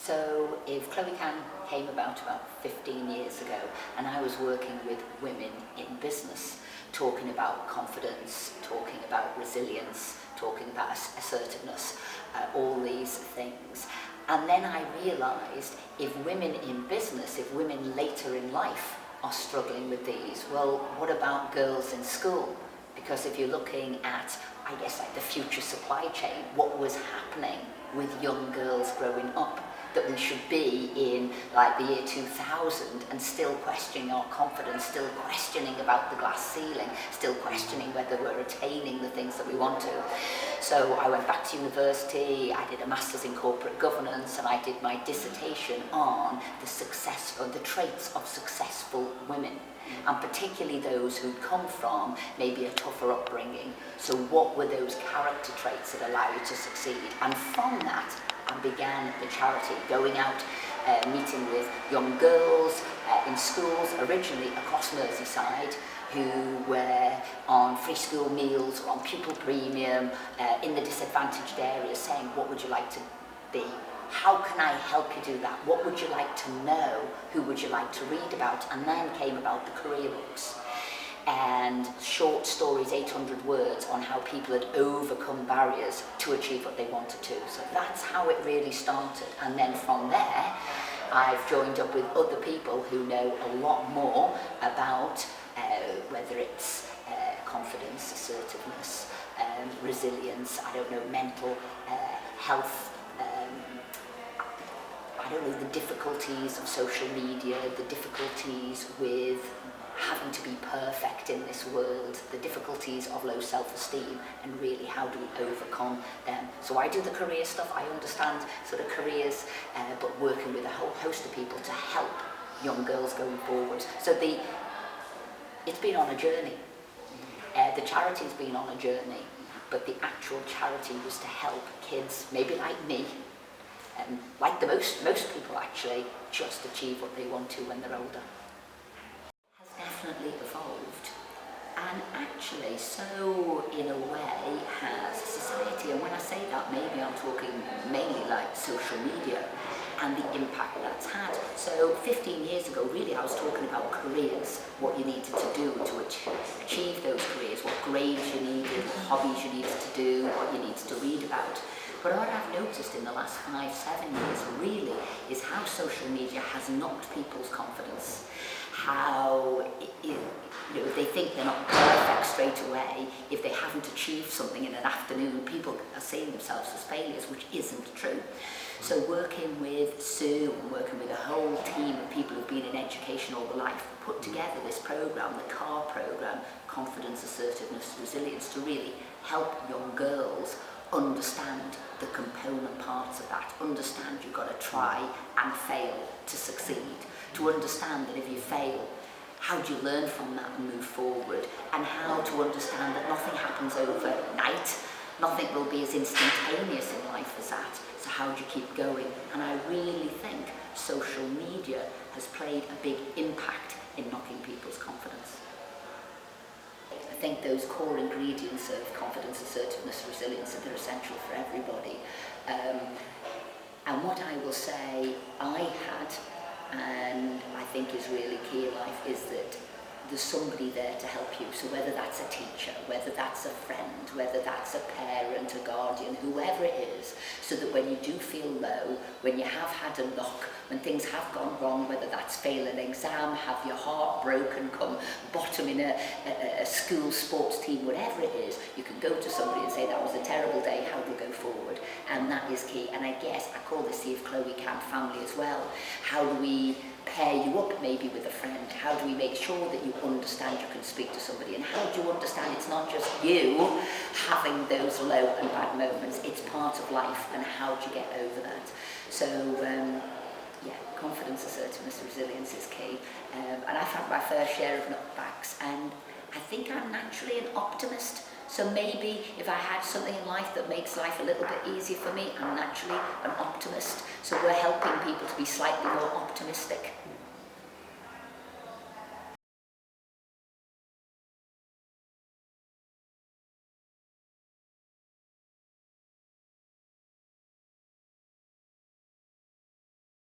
So if Chloe Can came about 15 years ago, and I was working with women in business, talking about confidence, talking about resilience, talking about assertiveness, all these things. And then I realised if women in business, if women later in life are struggling with these, well, what about girls in school? Because if you're looking at, I guess, like the future supply chain, what was happening with young girls growing up, that we should be in like the year 2000 and still questioning our confidence, still questioning about the glass ceiling, still questioning whether we're attaining the things that we want to. So I went back to university, I did a master's in corporate governance, and I did my dissertation on the traits of successful women, and particularly those who'd come from maybe a tougher upbringing. So what were those character traits that allow you to succeed? And from that, I began the charity, going out, meeting with young girls in schools, originally across Merseyside, who were on free school meals or on pupil premium in the disadvantaged areas, saying, what would you like to be? How can I help you do that? What would you like to know? Who would you like to read about? And then came about the career books and short stories, 800 words, on how people had overcome barriers to achieve what they wanted to. So that's how it really started. And then from there, I've joined up with other people who know a lot more about whether it's confidence, assertiveness, resilience, I don't know, mental health, I don't know, the difficulties of social media, the difficulties with having to be perfect in this world, the difficulties of low self-esteem, and really how do we overcome them. So I do the career stuff, I understand sort of careers, but working with a whole host of people to help young girls going forward. So it's been on a journey. The charity's been on a journey, but the actual charity was to help kids, maybe like me, like the most people actually, just achieve what they want to when they're older. Has definitely evolved, and actually so in a way has society. And when I say that, maybe I'm talking mainly like social media and the impact that's had. So 15 years ago, really, I was talking about careers, what you needed to do to achieve those careers, what grades you needed, what hobbies you needed to do, what you needed to read about. But what I've noticed in the last 5-7 years really is how social media has knocked people's confidence. How, if they think they're not perfect straight away, if they haven't achieved something in an afternoon, people are seeing themselves as failures, which isn't true. So working with Sue and working with a whole team of people who've been in education all their life, put together this program, the CAR program, Confidence, Assertiveness, Resilience, to really help young girls understand the component parts of that, understand you've got to try and fail to succeed, to understand that if you fail, how do you learn from that and move forward, and how to understand that nothing happens overnight, nothing will be as instantaneous in life as that, so how do you keep going? And I really think social media has played a big impact in knocking people's confidence. I think those core ingredients of confidence, assertiveness, resilience, they're essential for everybody. And what I will say I had, and I think is really key in life, is that there's somebody there to help you. So whether that's a teacher, whether that's a friend, whether that's a parent, a guardian, whoever it is, so that when you do feel low, when you have had a knock, when things have gone wrong, whether that's fail an exam, have your heart broken, come bottom in a school sports team, whatever it is, you can go to somebody and say, that was a terrible day, how do we go forward? And that is key. And I guess I call this the If Chloe Can family as well. How do we pair you up maybe with a friend? How do we make sure that you understand you can speak to somebody? And how do you understand it's not just you having those low and bad moments, it's part of life, and how do you get over that? So confidence, assertiveness, resilience is key. And I've had my fair share of knockbacks, and I think I'm naturally an optimist. So maybe if I had something in life that makes life a little bit easier for me, I'm naturally an optimist. So we're helping people to be slightly more optimistic.